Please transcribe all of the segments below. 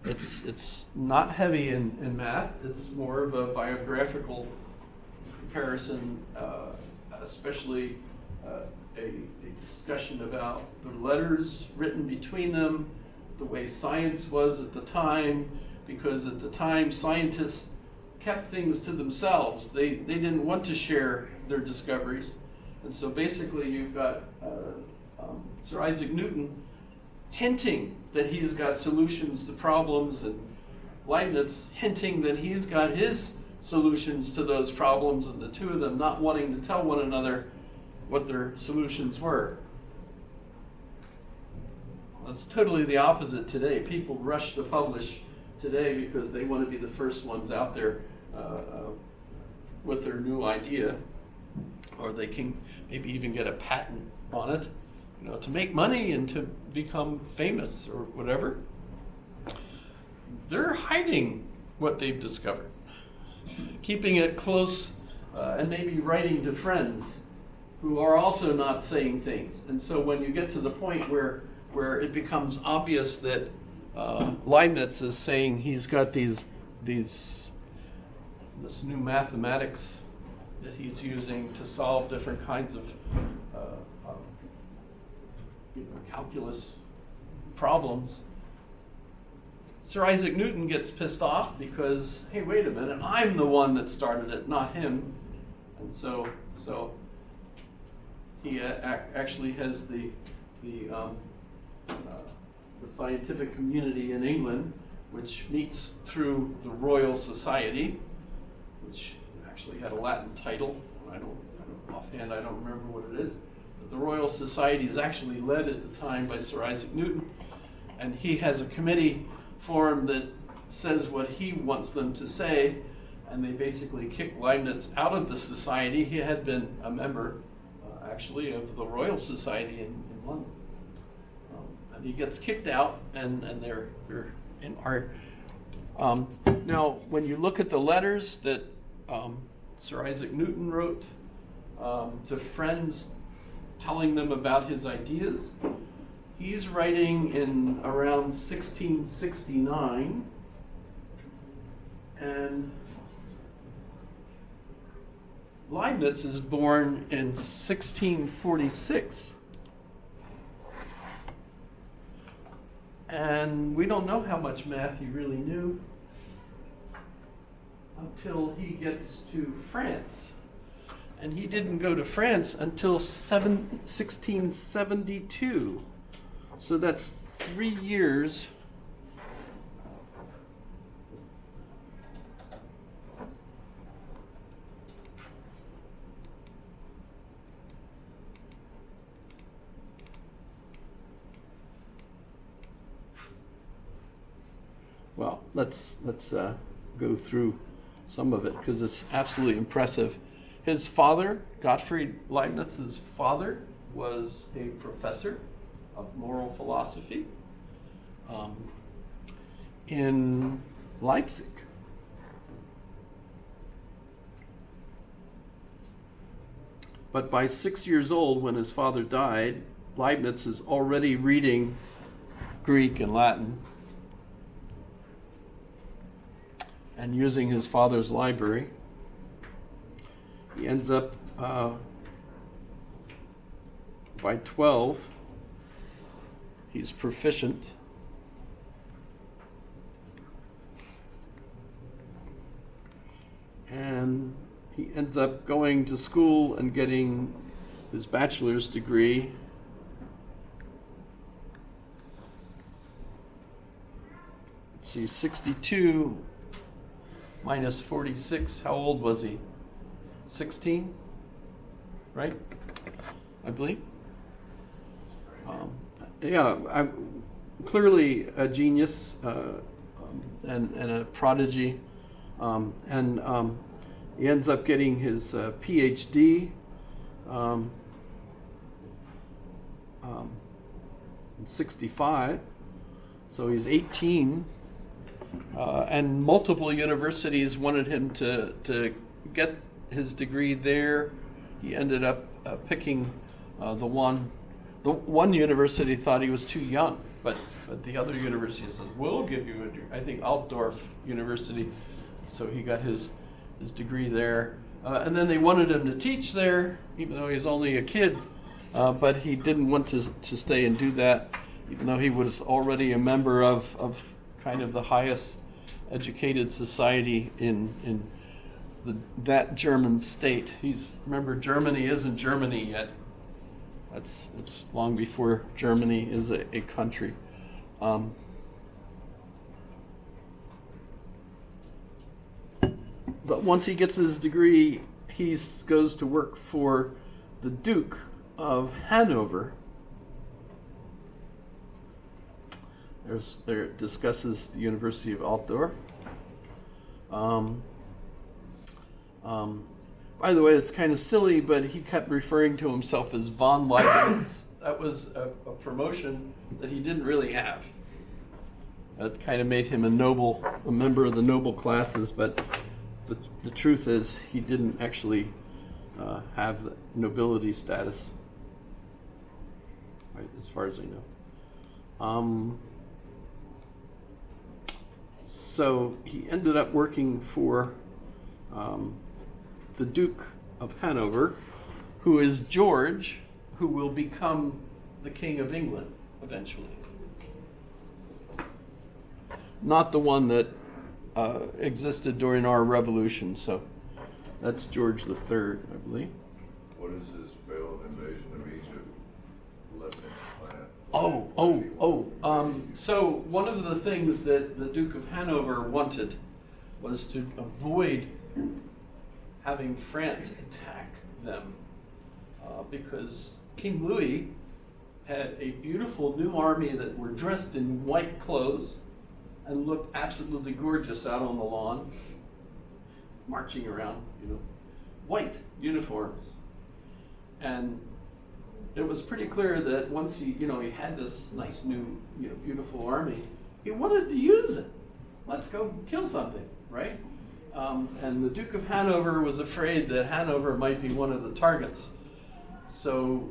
It's not heavy in math. It's more of a biographical comparison, especially a discussion about the letters written between them, the way science was at the time, because at the time scientists kept things to themselves. They didn't want to share their discoveries. And so basically you've got Sir Isaac Newton hinting that he's got solutions to problems, and Leibniz hinting that he's got his solutions to those problems, and the two of them not wanting to tell one another what their solutions were. That's totally the opposite today. People rush to publish today because they want to be the first ones out there with their new idea, or they can maybe even get a patent on it, to make money and to become famous or whatever. They're hiding what they've discovered, keeping it close, and maybe writing to friends who are also not saying things. And so when you get to the point where it becomes obvious that Leibniz is saying he's got this new mathematics that he's using to solve different kinds of calculus problems, Sir Isaac Newton gets pissed off because, hey, wait a minute, I'm the one that started it, not him. And so he actually has the scientific community in England, which meets through the Royal Society, which actually had a Latin title. Offhand, I don't remember what it is. But the Royal Society is actually led at the time by Sir Isaac Newton, and he has a committee formed that says what he wants them to say, and they basically kick Leibniz out of the society. He had been a member, actually, of the Royal Society in London. And he gets kicked out, and they're in art. Now, when you look at the letters that Sir Isaac Newton wrote to friends telling them about his ideas, he's writing in around 1669, and Leibniz is born in 1646. And we don't know how much math he really knew until he gets to France. And he didn't go to France until 1672. So that's 3 years. Well, let's go through some of it because it's absolutely impressive. His father, Gottfried Leibniz's father, was a professor of moral philosophy in Leipzig. But by 6 years old, when his father died, Leibniz is already reading Greek and Latin and using his father's library. He ends up, by 12, he's proficient. And he ends up going to school and getting his bachelor's degree. See, 62 minus 46, how old was he? 16, right? I believe. I'm clearly a genius and a prodigy, and he ends up getting his PhD in 65, so he's 18, and multiple universities wanted him to get his degree there. He ended up picking the one the one university thought he was too young, but the other university says, we'll give you a degree. I think Altdorf University, so he got his degree there. And then they wanted him to teach there, even though he's only a kid, but he didn't want to stay and do that, even though he was already a member of kind of the highest educated society in that German state. Remember, Germany isn't Germany yet. It's long before Germany is a country. But once he gets his degree, he goes to work for the Duke of Hanover. There it discusses the University of Altdorf. By the way, it's kind of silly, but he kept referring to himself as von Leibniz. That was a promotion that he didn't really have. That kind of made him a member of the noble classes, but the truth is he didn't actually have the nobility status, right, as far as I know. So he ended up working for the Duke of Hanover, who is George, who will become the King of England eventually. Not the one that existed during our revolution, so that's George III, I believe. What is this failed invasion of Egypt left in the plan? So one of the things that the Duke of Hanover wanted was to avoid having France attack them, because King Louis had a beautiful new army that were dressed in white clothes and looked absolutely gorgeous out on the lawn, marching around, white uniforms. And it was pretty clear that once he had this nice new, beautiful army, he wanted to use it. Let's go kill something, right? And the Duke of Hanover was afraid that Hanover might be one of the targets. So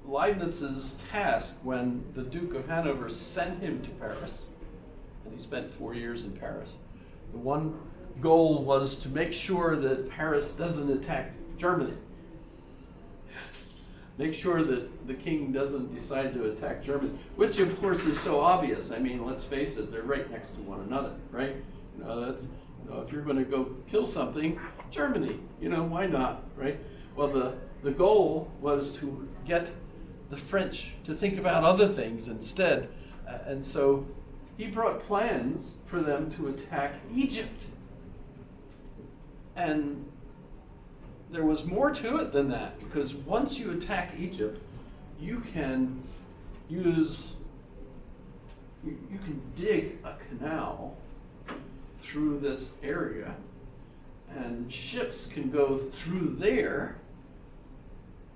Leibniz's task, when the Duke of Hanover sent him to Paris, and he spent 4 years in Paris, the one goal was to make sure that Paris doesn't attack Germany. Make sure that the king doesn't decide to attack Germany, which of course is so obvious. I mean, let's face it, they're right next to one another, right? If you're going to go kill something, Germany, why not, right? Well, the goal was to get the French to think about other things instead. And so he brought plans for them to attack Egypt. And there was more to it than that, because once you attack Egypt, you can dig a canal through this area, and ships can go through there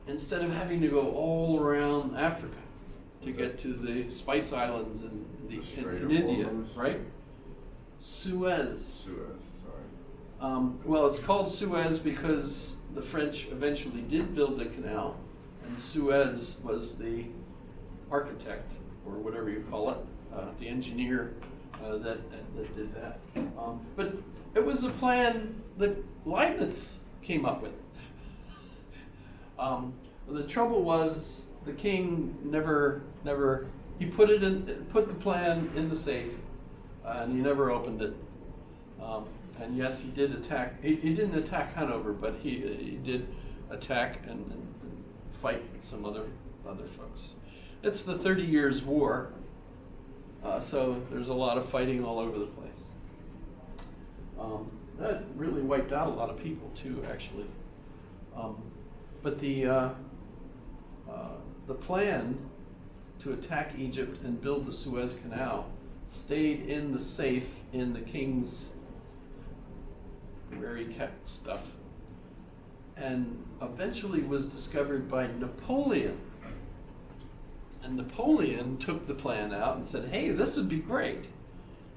instead of having to go all around Africa to get to the Spice Islands in India, right? Suez. Sorry. Well, it's called Suez because the French eventually did build the canal, and Suez was the architect, or whatever you call it, the engineer that did that. But it was a plan that Leibniz came up with. The trouble was the king never he put the plan in the safe, and he never opened it. And yes, he did attack. He didn't attack Hanover, but he did attack and fight some other folks. It's the 30 Years' War, so there's a lot of fighting all over the place. That really wiped out a lot of people too, actually. But the plan to attack Egypt and build the Suez Canal stayed in the safe in the king's where he kept stuff, and eventually was discovered by Napoleon. And Napoleon took the plan out and said, hey, this would be great.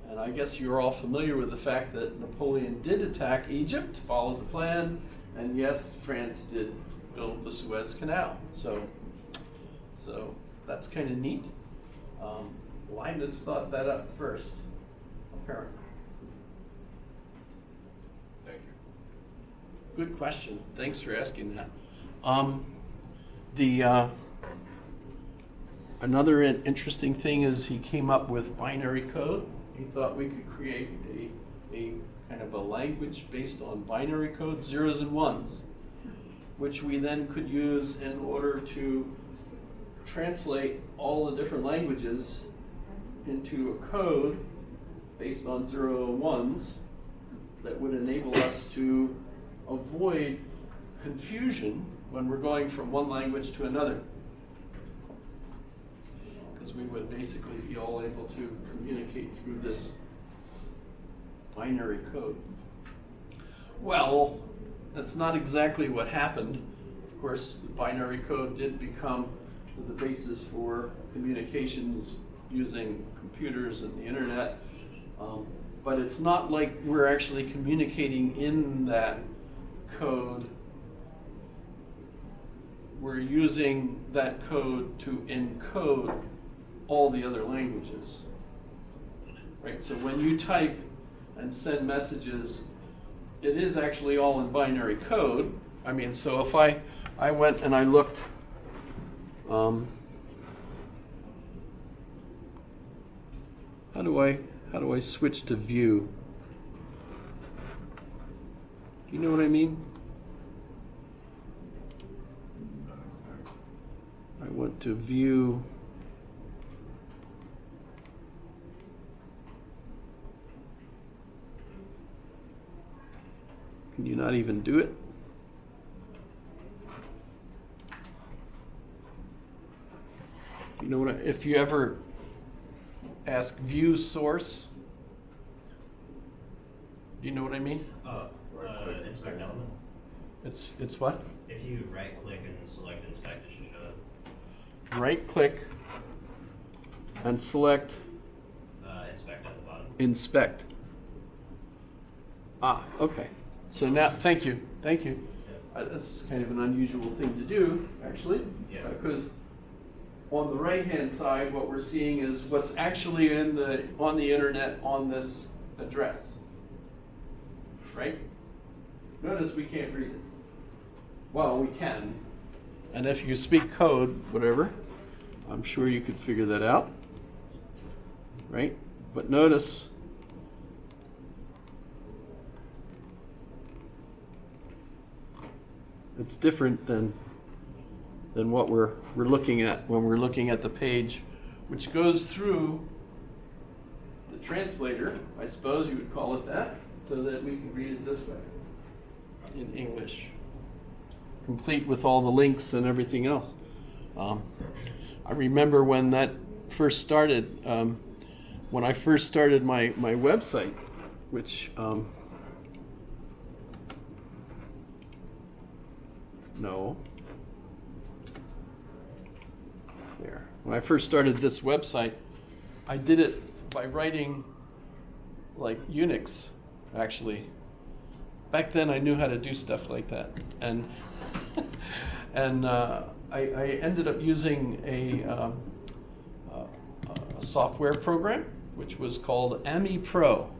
And I guess you're all familiar with the fact that Napoleon did attack Egypt, followed the plan, and yes, France did build the Suez Canal. So So that's kind of neat. Leibniz thought that up first, apparently. Thank you. Good question. Thanks for asking that. Another interesting thing is he came up with binary code. He thought we could create a kind of a language based on binary code, zeros and ones, which we then could use in order to translate all the different languages into a code based on 0 and 1s that would enable us to avoid confusion when we're going from one language to another. Because we would basically be all able to communicate through this binary code. Well, that's not exactly what happened. Of course, the binary code did become the basis for communications using computers and the internet. But it's not like we're actually communicating in that code. We're using that code to encode all the other languages. Right? So when you type and send messages, it is actually all in binary code. I mean, so if I went and I looked, how do I switch to view? Do you know what I mean? I went to view. Can you not even do it? You know what? If you ever ask view source, do you know what I mean? Inspect element. It's what? If you right click and select inspect, it should show up. Right click and select Inspect at the bottom. inspect. Ah, okay. So now, thank you. Yeah. This is kind of an unusual thing to do, actually, Yeah. because on the right-hand side, what we're seeing is what's actually on the internet on this address, right? Notice we can't read it. Well, we can, and if you speak code, whatever, I'm sure you could figure that out, right? But notice it's different than what we're looking at when we're looking at the page, which goes through the translator, I suppose you would call it that, so that we can read it this way in English, complete with all the links and everything else. I remember when that first started, when I first started my website, which there. When I first started this website, I did it by writing like Unix, actually. Back then I knew how to do stuff like that. And I ended up using a software program, which was called AmiPro.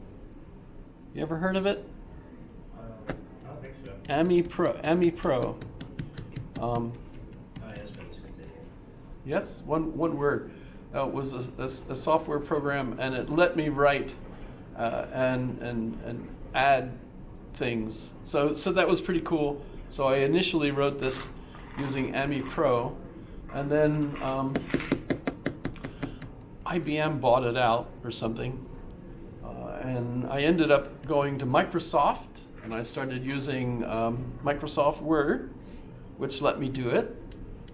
You ever heard of it? I don't think so. AmiPro. Yes, but it's continuing. Yes, one word. It was a software program, and it let me write and add things. So that was pretty cool. So I initially wrote this using AmiPro, and then IBM bought it out or something, and I ended up going to Microsoft, and I started using Microsoft Word, which let me do it.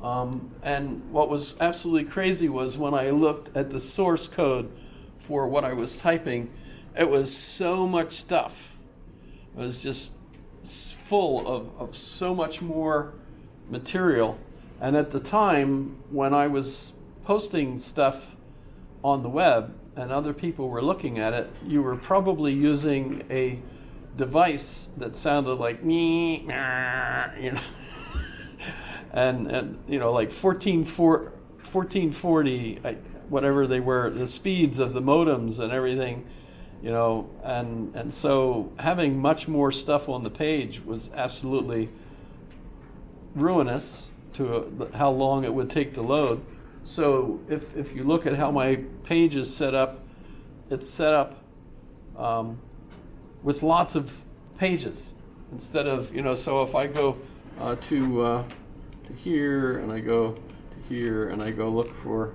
And what was absolutely crazy was when I looked at the source code for what I was typing, it was so much stuff. It was just full of so much more material. And at the time when I was posting stuff on the web and other people were looking at it, you were probably using a device that sounded like me, you know. And you know, like 1440 1440, whatever they were, the speeds of the modems and everything, you know, and so having much more stuff on the page was absolutely ruinous to how long it would take to load. So if you look at how my page is set up, it's set up with lots of pages instead of, you know, so if I go to here and I go to here and I go look for